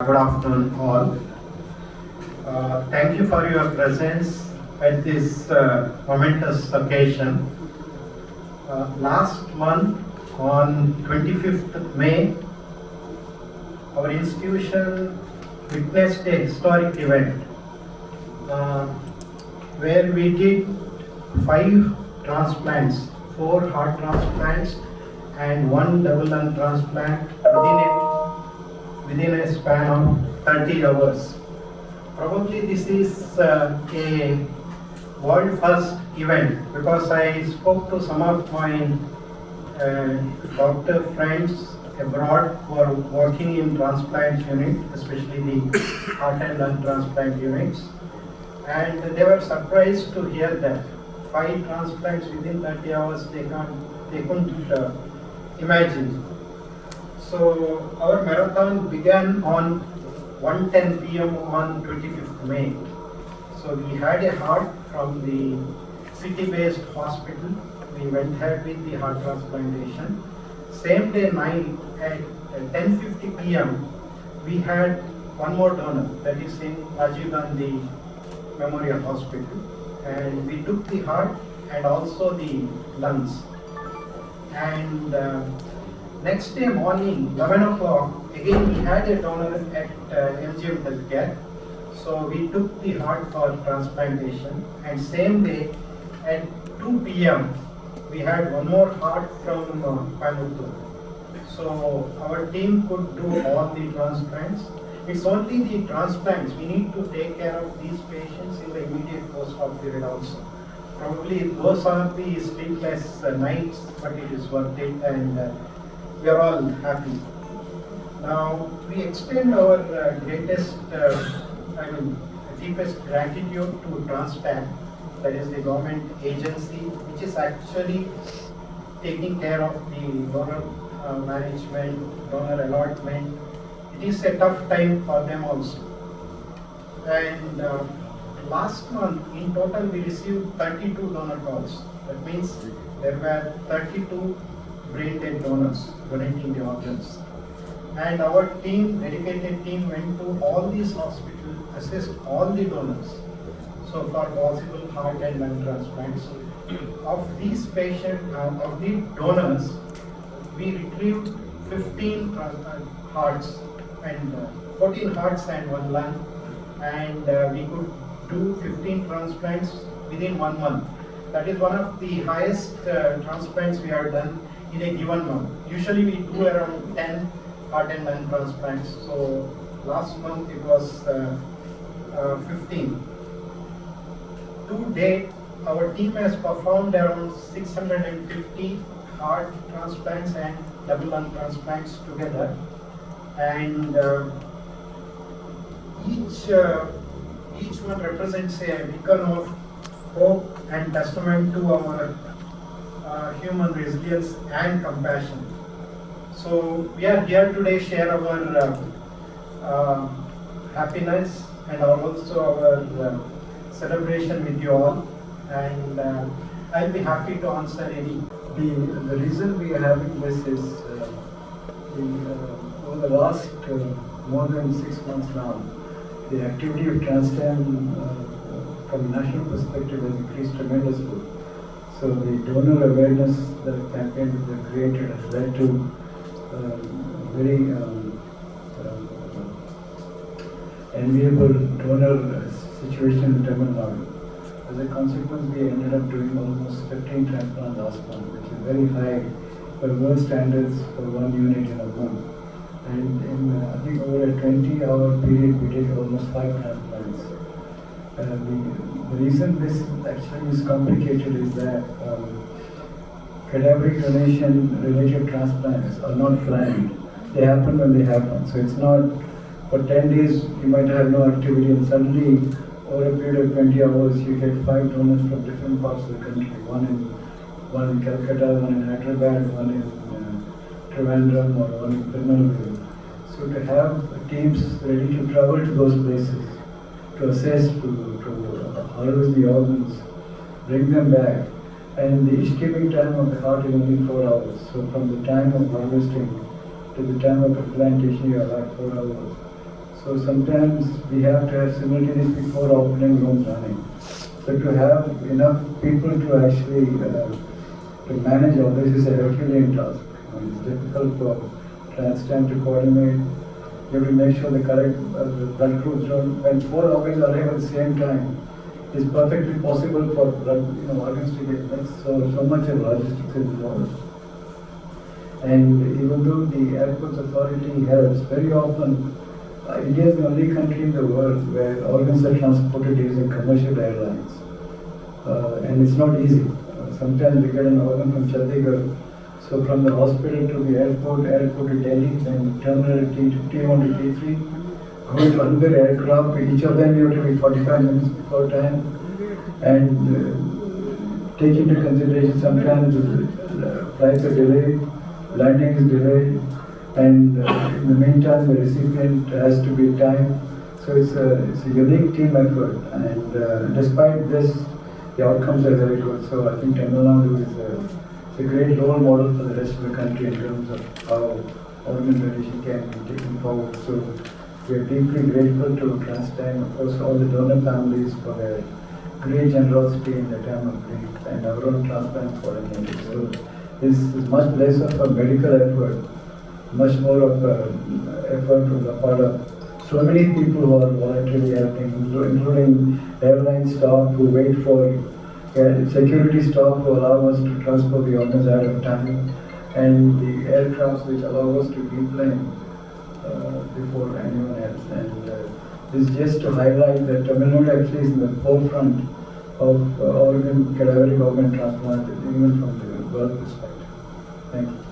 Good afternoon, all. Thank you for your presence at this momentous occasion. Last month, on 25th May, our institution witnessed a historic event where we did 5 transplants, 4 heart transplants and 1 double lung transplant within a span of 30 hours. Probably this is a world first event because I spoke to some of my doctor friends abroad who are working in transplant unit, especially the heart and lung transplant units, and they were surprised to hear that 5 transplants within 30 hours they couldn't imagine. So our marathon began on 1:10 p.m. on 25th May. So we had a heart from the city-based hospital. We went ahead with the heart transplantation. Same day night at 10:50 p.m. we had one more donor, that is in Rajiv Gandhi Memorial Hospital, and we took the heart and also the lungs. And next day morning, 11 o'clock, again we had a donor at MGM healthcare. So we took the heart for transplantation, and same day at 2 p.m. we had one more heart from Coimbatore. So our team could do all the transplants. It's only the transplants. We need to take care of these patients in the immediate post-op period also. Probably those are the sleepless nights, but it is worth it, and we are all happy. Now, we extend our deepest gratitude to Transplants, that is the government agency, which is actually taking care of the donor management, donor allotment. It is a tough time for them also. And last month, in total, we received 32 donor calls. That means there were 32 brain dead donors donating the organs. And our team, dedicated team, went to all these hospitals, assessed all the donors. So for possible heart and lung transplants, of these patients, of the donors, we retrieved 15 hearts and 14 hearts and 1 lung, and we could do 15 transplants within 1 month. That is one of the highest transplants we have done in a given month. Usually we do around 10 heart and lung transplants. So last month it was 15. To date, our team has performed around 650 heart transplants and double lung transplants together. And each one represents a beacon of hope and testament to our human resilience and compassion. So we are here today share our happiness and also our celebration with you all, and I'll be happy to answer any. The reason we are having this is over the last more than 6 months now, the activity of Transplant from a national perspective has increased tremendously. So the donor awareness that campaign that they created has led to very enviable donor situation in Tamil Nadu. As a consequence, we ended up doing almost 15 transplants last month, which is very high for world standards for one unit in a month. And in I think over a 20-hour period, we did almost 5 transplants. The reason this actually is complicated is that cadaveric donation related transplants are not planned. They happen when they happen. So it's not for 10 days you might have no activity and suddenly over a period of 20 hours you get 5 donors from different parts of the country. One in Calcutta, one in Hyderabad, one in Trivandrum, or one in Tirunelveli. So to have teams ready to travel to those places, to assess, to harvest the organs, bring them back, and the ischemic time of the heart is only 4 hours. So from the time of harvesting to the time of implantation, you have like 4 hours. So sometimes we have to have simultaneously 4 operating rooms running. So to have enough people to actually to manage all this is a Herculean task. It's difficult for transplant to coordinate. You have to make sure the correct blood groups don't. When 4 organs arrive at the same time, it's perfectly possible for blood, organs to get mixed. So much of logistics is involved. And even though the airports authority helps, very often India is the only country in the world where organs are transported using commercial airlines. And it's not easy. Sometimes we get an organ from Chandigarh. So from the hospital to the airport to Delhi, then terminal T1 to T3, going to another aircraft, each of them you have to be 45 minutes before time. And take into consideration sometimes flights are delayed, landing is delayed, and in the meantime the recipient has to be timed. So it's a unique team effort, and despite this, the outcomes are very good. So I think Tamil Nadu is a great role model for the rest of the country in terms of how organ donation can be taken forward. So we are deeply grateful to Transplant, of course, all the donor families for their great generosity in the time of grief, and our own transplant coordinators. So this is much less of a medical effort, much more of an effort on the part of so many people who are voluntarily helping, including airline staff who wait for security staff who allow us to transport the organs out of time, and the aircrafts which allow us to deplane before anyone else. And this is just to highlight that Tamil Nadu actually is in the forefront of cadaveric organ transplant, even from the world perspective. Thank you.